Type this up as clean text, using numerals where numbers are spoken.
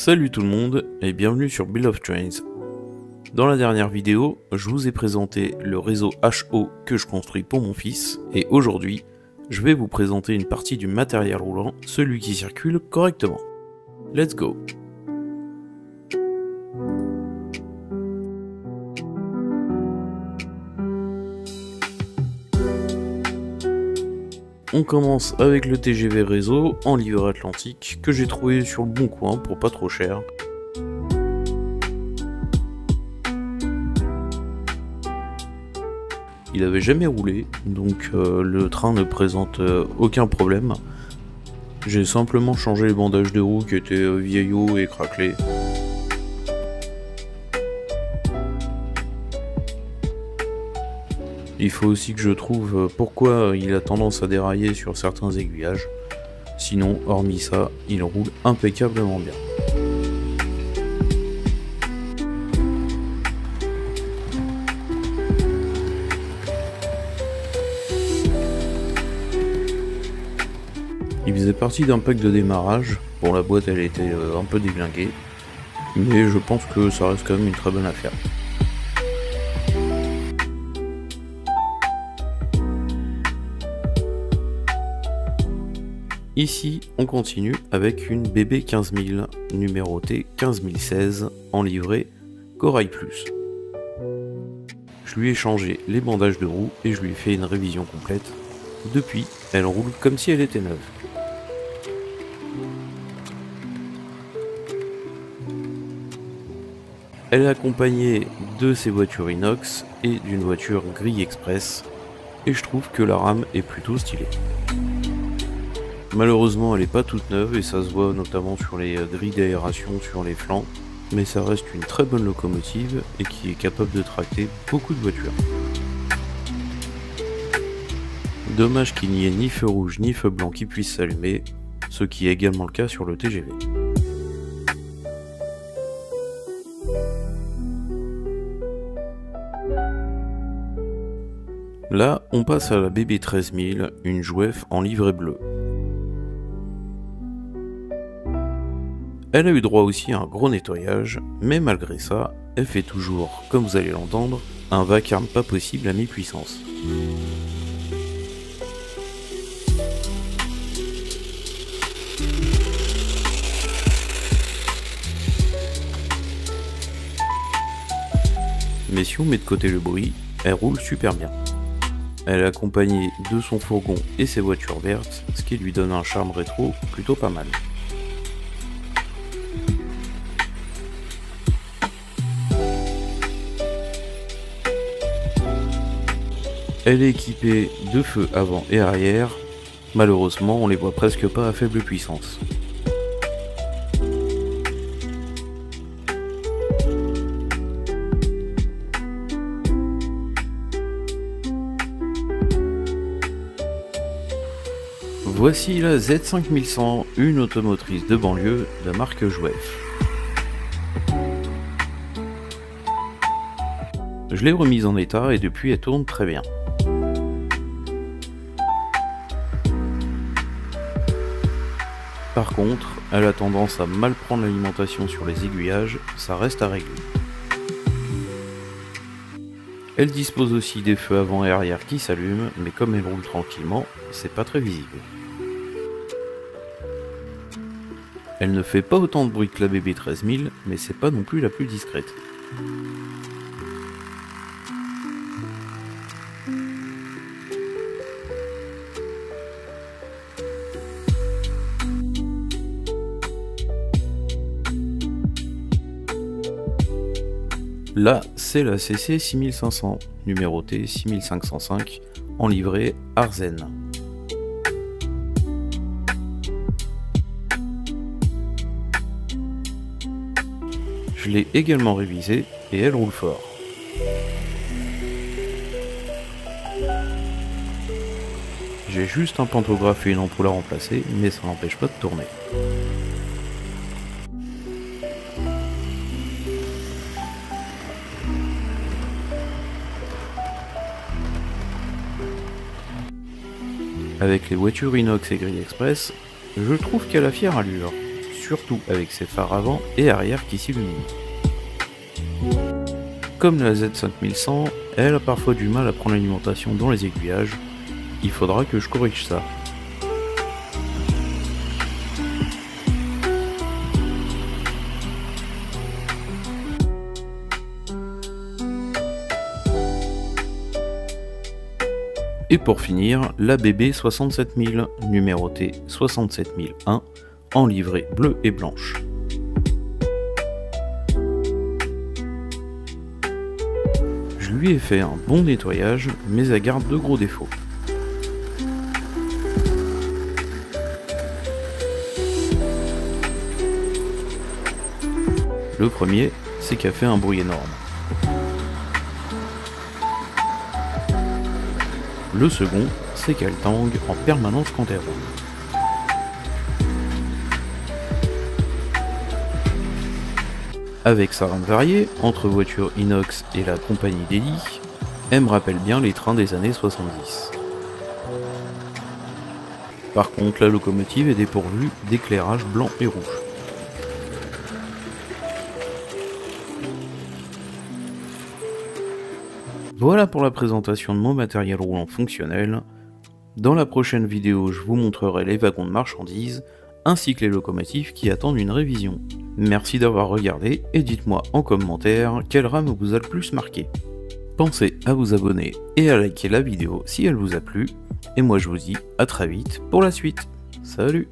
Salut tout le monde et bienvenue sur Build of Trains. Dans la dernière vidéo, je vous ai présenté le réseau HO que je construis pour mon fils et aujourd'hui, je vais vous présenter une partie du matériel roulant, celui qui circule correctement. Let's go! On commence avec le TGV réseau en livret atlantique que j'ai trouvé sur le bon coin pour pas trop cher. Il avait jamais roulé, donc le train ne présente aucun problème. J'ai simplement changé les bandages de roue qui étaient vieillots et craquelés. Il faut aussi que je trouve pourquoi il a tendance à dérailler sur certains aiguillages. Sinon, hormis ça, il roule impeccablement bien. Il faisait partie d'un pack de démarrage. Bon, la boîte elle était un peu déglinguée, mais je pense que ça reste quand même une très bonne affaire. Ici, on continue avec une BB 15000, numérotée 15016, en livret Corail Plus. Je lui ai changé les bandages de roue et je lui ai fait une révision complète. Depuis, elle roule comme si elle était neuve. Elle est accompagnée de ses voitures inox et d'une voiture grille express, et je trouve que la rame est plutôt stylée. Malheureusement elle n'est pas toute neuve et ça se voit notamment sur les grilles d'aération sur les flancs, mais ça reste une très bonne locomotive et qui est capable de tracter beaucoup de voitures. Dommage qu'il n'y ait ni feu rouge ni feu blanc qui puisse s'allumer, ce qui est également le cas sur le TGV. Là, on passe à la BB 13000, une Jouef en livret bleu. Elle a eu droit aussi à un gros nettoyage, mais malgré ça, elle fait toujours, comme vous allez l'entendre, un vacarme pas possible à mi-puissance. Mais si on met de côté le bruit, elle roule super bien. Elle est accompagnée de son fourgon et ses voitures vertes, ce qui lui donne un charme rétro plutôt pas mal. Elle est équipée de feux avant et arrière, malheureusement on les voit presque pas à faible puissance. Voici la Z5100, une automotrice de banlieue de marque Jouef. Je l'ai remise en état et depuis elle tourne très bien. Par contre, elle a tendance à mal prendre l'alimentation sur les aiguillages, ça reste à régler. Elle dispose aussi des feux avant et arrière qui s'allument, mais comme elle roule tranquillement, c'est pas très visible. Elle ne fait pas autant de bruit que la BB 13000, mais c'est pas non plus la plus discrète. Là, c'est la CC 6500, numérotée 6505, en livret Arzen. Je l'ai également révisée et elle roule fort. J'ai juste un pantographe et une ampoule à remplacer, mais ça n'empêche pas de tourner. Avec les voitures inox et grille express, je trouve qu'elle a fière allure. surtout avec ses phares avant et arrière qui s'illuminent. Comme la Z5100, elle a parfois du mal à prendre l'alimentation dans les aiguillages, il faudra que je corrige ça. Et pour finir, la BB 67000, numérotée 67001, en livrée bleue et blanche. Je lui ai fait un bon nettoyage, mais elle garde de gros défauts. Le premier, c'est qu'elle fait un bruit énorme. Le second, c'est qu'elle tangue en permanence quand elle roule. Avec sa rame variée, entre voitures inox et la compagnie Daily, elle me rappelle bien les trains des années 70. Par contre, la locomotive est dépourvue d'éclairage blanc et rouge. Voilà pour la présentation de mon matériel roulant fonctionnel. Dans la prochaine vidéo, je vous montrerai les wagons de marchandises, ainsi que les locomotives qui attendent une révision. Merci d'avoir regardé et dites-moi en commentaire quelle rame vous a le plus marqué. Pensez à vous abonner et à liker la vidéo si elle vous a plu, et moi je vous dis à très vite pour la suite. Salut!